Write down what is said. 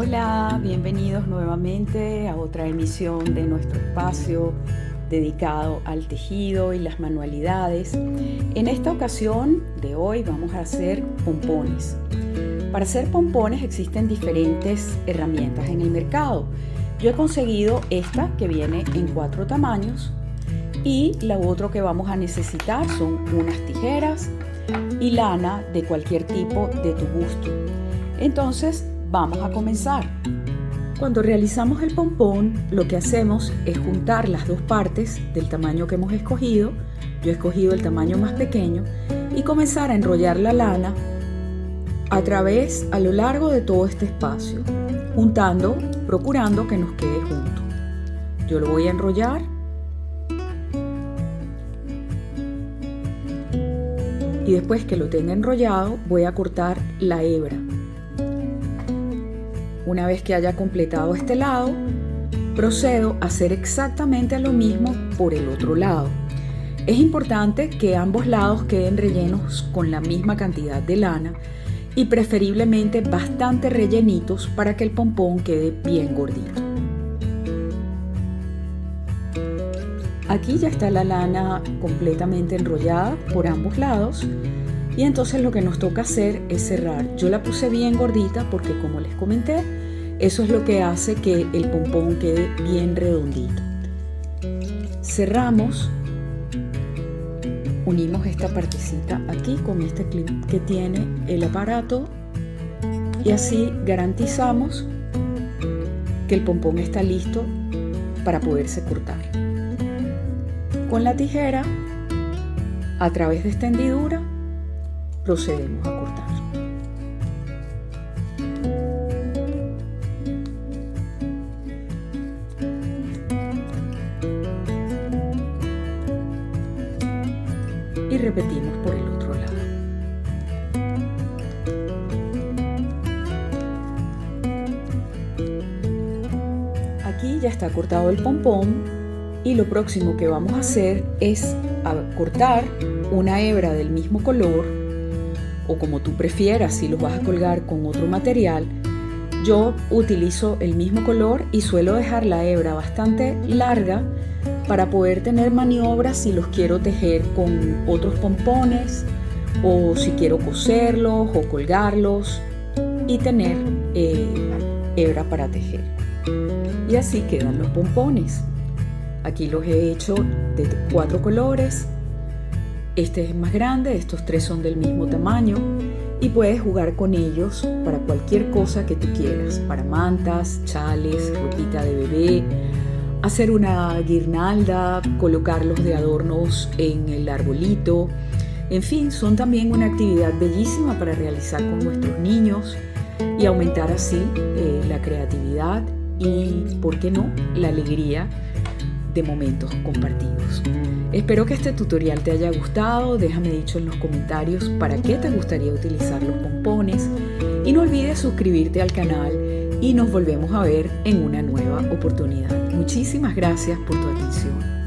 Hola, bienvenidos nuevamente a otra emisión de nuestro espacio dedicado al tejido y las manualidades. En esta ocasión de hoy vamos a hacer pompones. Para hacer pompones existen diferentes herramientas en el mercado. Yo he conseguido esta que viene en 4 tamaños y la otra que vamos a necesitar son unas tijeras y lana de cualquier tipo de tu gusto. Entonces vamos a comenzar. Cuando realizamos el pompón, lo que hacemos es juntar las dos partes del tamaño que hemos escogido. Yo he escogido el tamaño más pequeño y comenzar a enrollar la lana a lo largo de todo este espacio, juntando, procurando que nos quede junto. Yo lo voy a enrollar y después que lo tenga enrollado voy a cortar la hebra. Una vez que haya completado este lado, procedo a hacer exactamente lo mismo por el otro lado. Es importante que ambos lados queden rellenos con la misma cantidad de lana y preferiblemente bastante rellenitos para que el pompón quede bien gordito. Aquí ya está la lana completamente enrollada por ambos lados. Y entonces lo que nos toca hacer es cerrar. Yo la puse bien gordita porque, como les comenté, eso es lo que hace que el pompón quede bien redondito. Cerramos, unimos esta partecita aquí con este clip que tiene el aparato y así garantizamos que el pompón está listo para poderse cortar. Con la tijera, a través de esta hendidura, procedemos a cortar. Y repetimos por el otro lado. Aquí ya está cortado el pompón y lo próximo que vamos a hacer es cortar una hebra del mismo color, o como tú prefieras, si los vas a colgar con otro material. Yo utilizo el mismo color y suelo dejar la hebra bastante larga para poder tener maniobras si los quiero tejer con otros pompones o si quiero coserlos o colgarlos y tener hebra para tejer. Y así quedan los pompones. Aquí los he hecho de 4 colores. Este es más grande, estos 3 son del mismo tamaño y puedes jugar con ellos para cualquier cosa que tú quieras, para mantas, chales, ropita de bebé, hacer una guirnalda, colocarlos de adornos en el arbolito. En fin, son también una actividad bellísima para realizar con nuestros niños y aumentar así la creatividad y, ¿por qué no?, la alegría de momentos compartidos. Espero que este tutorial te haya gustado. Déjame dicho en los comentarios para qué te gustaría utilizar los pompones y no olvides suscribirte al canal y nos volvemos a ver en una nueva oportunidad. Muchísimas gracias por tu atención.